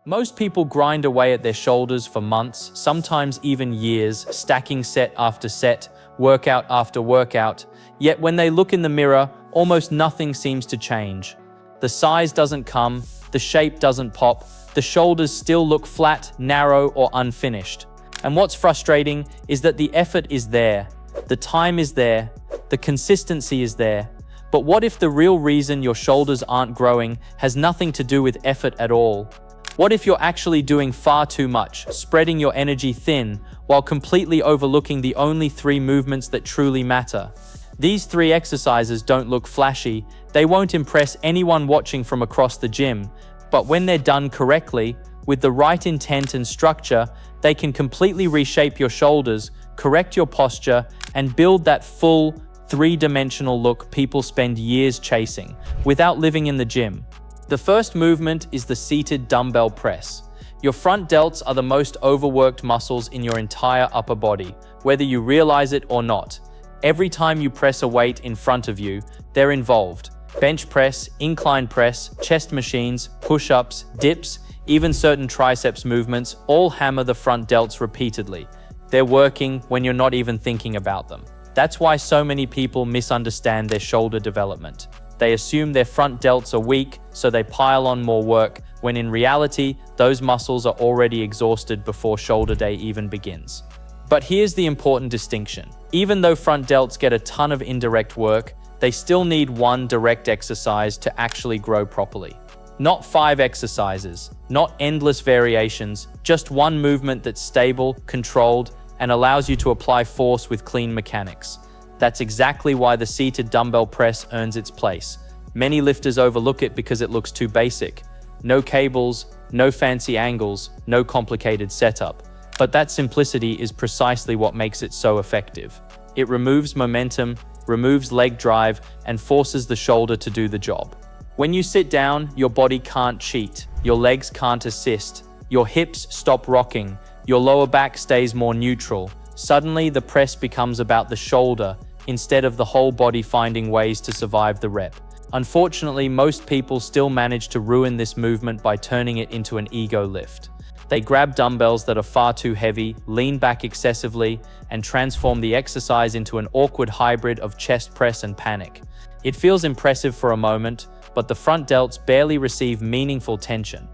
Most people grind away at their shoulders for months, sometimes even years, stacking set after set, workout after workout. Yet when they look in the mirror, almost nothing seems to change. The size doesn't come, the shape doesn't pop, the shoulders still look flat, narrow, or unfinished. And what's frustrating is that the effort is there, the time is there, the consistency is there. But what if the real reason your shoulders aren't growing has nothing to do with effort at all? What if you're actually doing far too much, spreading your energy thin, while completely overlooking the only 3 movements that truly matter? These 3 exercises don't look flashy, they won't impress anyone watching from across the gym, but when they're done correctly, with the right intent and structure, they can completely reshape your shoulders, correct your posture, and build that full, 3-dimensional look people spend years chasing, without living in the gym. The first movement is the seated dumbbell press. Your front delts are the most overworked muscles in your entire upper body, whether you realize it or not. Every time you press a weight in front of you, they're involved. Bench press, incline press, chest machines, push-ups, dips, even certain triceps movements all hammer the front delts repeatedly. They're working when you're not even thinking about them. That's why so many people misunderstand their shoulder development. They assume their front delts are weak, so they pile on more work, when in reality, those muscles are already exhausted before shoulder day even begins. But here's the important distinction. Even though front delts get a ton of indirect work, they still need one direct exercise to actually grow properly. Not 5 exercises, not endless variations, just one movement that's stable, controlled, and allows you to apply force with clean mechanics. That's exactly why the seated dumbbell press earns its place. Many lifters overlook it because it looks too basic. No cables, no fancy angles, no complicated setup. But that simplicity is precisely what makes it so effective. It removes momentum, removes leg drive, and forces the shoulder to do the job. When you sit down, your body can't cheat, your legs can't assist, your hips stop rocking, your lower back stays more neutral. Suddenly, the press becomes about the shoulder, instead of the whole body finding ways to survive the rep. Unfortunately, most people still manage to ruin this movement by turning it into an ego lift. They grab dumbbells that are far too heavy, lean back excessively, and transform the exercise into an awkward hybrid of chest press and panic. It feels impressive for a moment, but the front delts barely receive meaningful tension.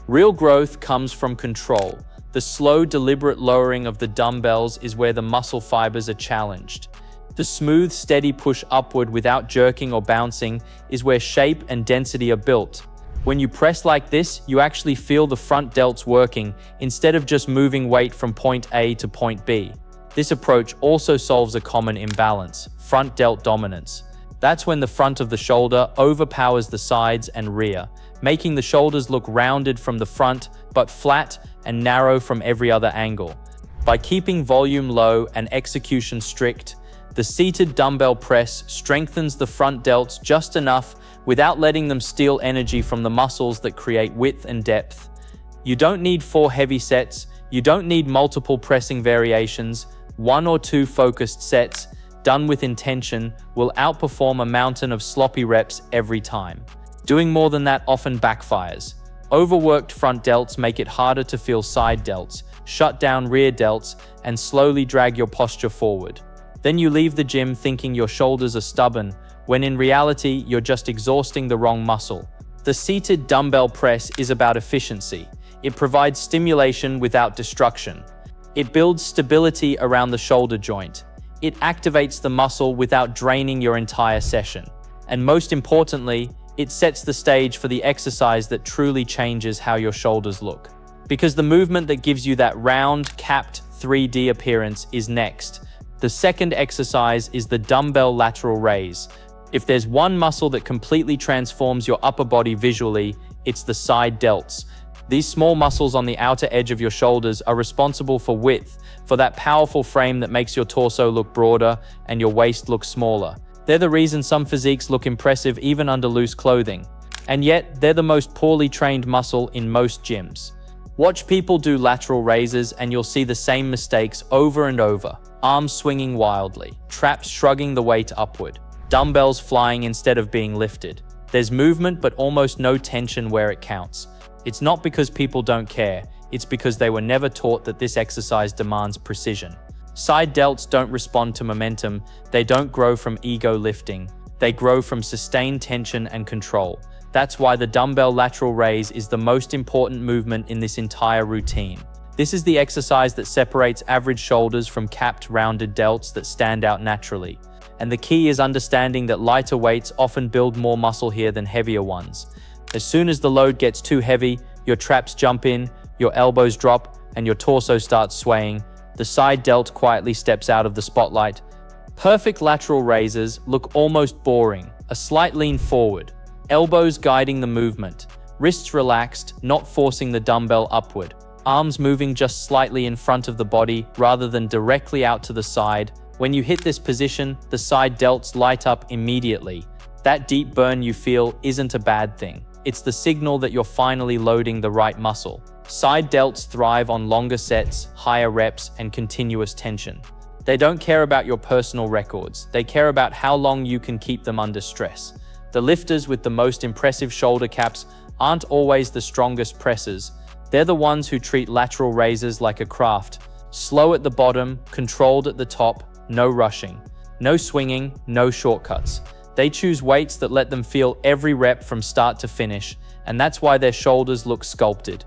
Real growth comes from control. The slow, deliberate lowering of the dumbbells is where the muscle fibers are challenged. The smooth, steady push upward without jerking or bouncing is where shape and density are built. When you press like this, you actually feel the front delts working, instead of just moving weight from point A to point B. This approach also solves a common imbalance, front delt dominance. That's when the front of the shoulder overpowers the sides and rear, making the shoulders look rounded from the front, but flat and narrow from every other angle. By keeping volume low and execution strict, the seated dumbbell press strengthens the front delts just enough without letting them steal energy from the muscles that create width and depth. You don't need 4 heavy sets, you don't need multiple pressing variations. 1 or 2 focused sets, done with intention, will outperform a mountain of sloppy reps every time. Doing more than that often backfires. Overworked front delts make it harder to feel side delts, shut down rear delts, and slowly drag your posture forward. Then you leave the gym thinking your shoulders are stubborn, when in reality, you're just exhausting the wrong muscle. The seated dumbbell press is about efficiency. It provides stimulation without destruction. It builds stability around the shoulder joint. It activates the muscle without draining your entire session. And most importantly, it sets the stage for the exercise that truly changes how your shoulders look. Because the movement that gives you that round, capped 3D appearance is next. The second exercise is the dumbbell lateral raise. If there's one muscle that completely transforms your upper body visually, it's the side delts. These small muscles on the outer edge of your shoulders are responsible for width, for that powerful frame that makes your torso look broader and your waist look smaller. They're the reason some physiques look impressive even under loose clothing. And yet, they're the most poorly trained muscle in most gyms. Watch people do lateral raises and you'll see the same mistakes over and over. Arms swinging wildly, traps shrugging the weight upward, dumbbells flying instead of being lifted. There's movement but almost no tension where it counts. It's not because people don't care, it's because they were never taught that this exercise demands precision. Side delts don't respond to momentum, they don't grow from ego lifting, they grow from sustained tension and control. That's why the dumbbell lateral raise is the most important movement in this entire routine. This is the exercise that separates average shoulders from capped, rounded delts that stand out naturally. And the key is understanding that lighter weights often build more muscle here than heavier ones. As soon as the load gets too heavy, your traps jump in, your elbows drop, and your torso starts swaying. The side delt quietly steps out of the spotlight. Perfect lateral raises look almost boring, a slight lean forward, elbows guiding the movement, wrists relaxed, not forcing the dumbbell upward, arms moving just slightly in front of the body rather than directly out to the side. When you hit this position, the side delts light up immediately. That deep burn you feel isn't a bad thing. It's the signal that you're finally loading the right muscle. Side delts thrive on longer sets, higher reps, and continuous tension. They don't care about your personal records. They care about how long you can keep them under stress. The lifters with the most impressive shoulder caps aren't always the strongest pressers. They're the ones who treat lateral raises like a craft. Slow at the bottom, controlled at the top, no rushing. No swinging, no shortcuts. They choose weights that let them feel every rep from start to finish, and that's why their shoulders look sculpted.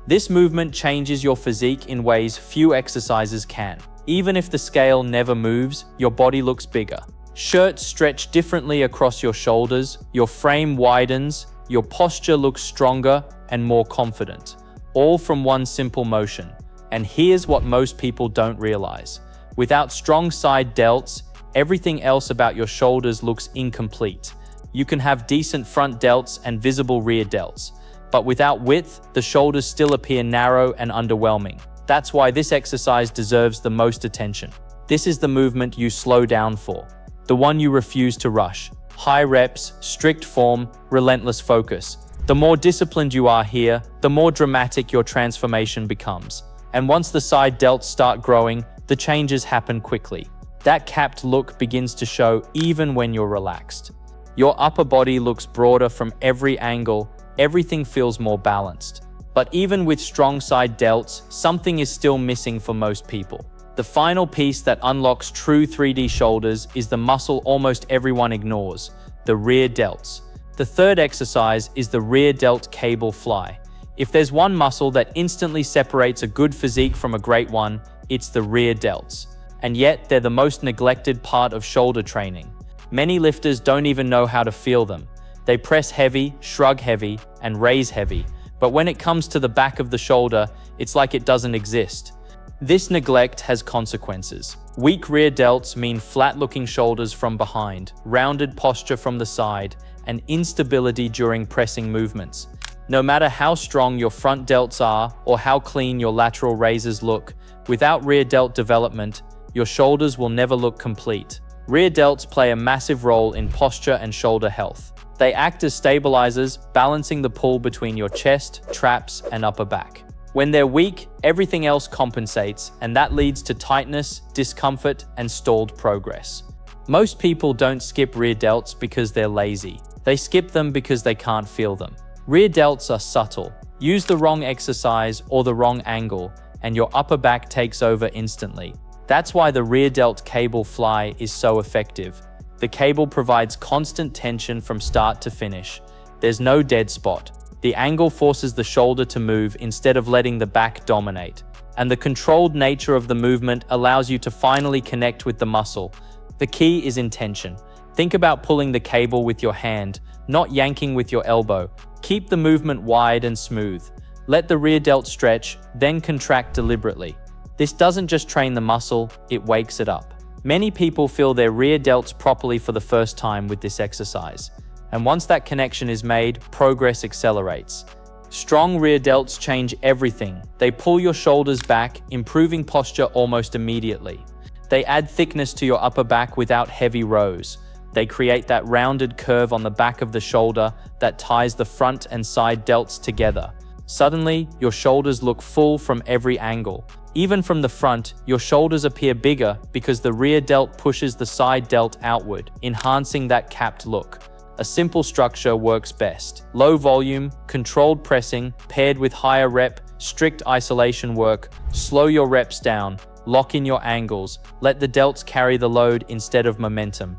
This movement changes your physique in ways few exercises can. Even if the scale never moves, your body looks bigger. Shirts stretch differently across your shoulders, your frame widens, your posture looks stronger and more confident, all from one simple motion. And here's what most people don't realize. Without strong side delts, everything else about your shoulders looks incomplete. You can have decent front delts and visible rear delts, but without width, the shoulders still appear narrow and underwhelming. That's why this exercise deserves the most attention. This is the movement you slow down for, the one you refuse to rush. High reps, strict form, relentless focus. The more disciplined you are here, the more dramatic your transformation becomes. And once the side delts start growing, the changes happen quickly. That capped look begins to show even when you're relaxed. Your upper body looks broader from every angle, everything feels more balanced. But even with strong side delts, something is still missing for most people. The final piece that unlocks true 3D shoulders is the muscle almost everyone ignores, the rear delts. The third exercise is the rear delt cable fly. If there's one muscle that instantly separates a good physique from a great one, it's the rear delts. And yet, they're the most neglected part of shoulder training. Many lifters don't even know how to feel them. They press heavy, shrug heavy, and raise heavy. But when it comes to the back of the shoulder, it's like it doesn't exist. This neglect has consequences. Weak rear delts mean flat-looking shoulders from behind, rounded posture from the side, and instability during pressing movements. No matter how strong your front delts are or how clean your lateral raises look, without rear delt development, your shoulders will never look complete. Rear delts play a massive role in posture and shoulder health. They act as stabilizers, balancing the pull between your chest, traps, and upper back. When they're weak, everything else compensates, and that leads to tightness, discomfort, and stalled progress. Most people don't skip rear delts because they're lazy. They skip them because they can't feel them. Rear delts are subtle. Use the wrong exercise or the wrong angle, and your upper back takes over instantly. That's why the rear delt cable fly is so effective. The cable provides constant tension from start to finish. There's no dead spot. The angle forces the shoulder to move instead of letting the back dominate. And the controlled nature of the movement allows you to finally connect with the muscle. The key is intention. Think about pulling the cable with your hand, not yanking with your elbow. Keep the movement wide and smooth. Let the rear delt stretch, then contract deliberately. This doesn't just train the muscle, it wakes it up. Many people feel their rear delts properly for the first time with this exercise. And once that connection is made, progress accelerates. Strong rear delts change everything. They pull your shoulders back, improving posture almost immediately. They add thickness to your upper back without heavy rows. They create that rounded curve on the back of the shoulder that ties the front and side delts together. Suddenly, your shoulders look full from every angle. Even from the front, your shoulders appear bigger because the rear delt pushes the side delt outward, enhancing that capped look. a simple structure works best. Low volume, controlled pressing, paired with higher rep, strict isolation work. Slow your reps down, lock in your angles, let the delts carry the load instead of momentum.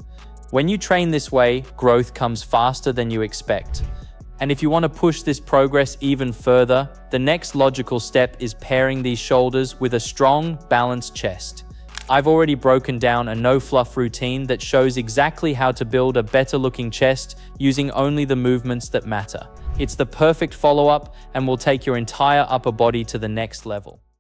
When you train this way, growth comes faster than you expect. And if you want to push this progress even further, the next logical step is pairing these shoulders with a strong, balanced chest. I've already broken down a no-fluff routine that shows exactly how to build a better-looking chest using only the movements that matter. It's the perfect follow-up and will take your entire upper body to the next level.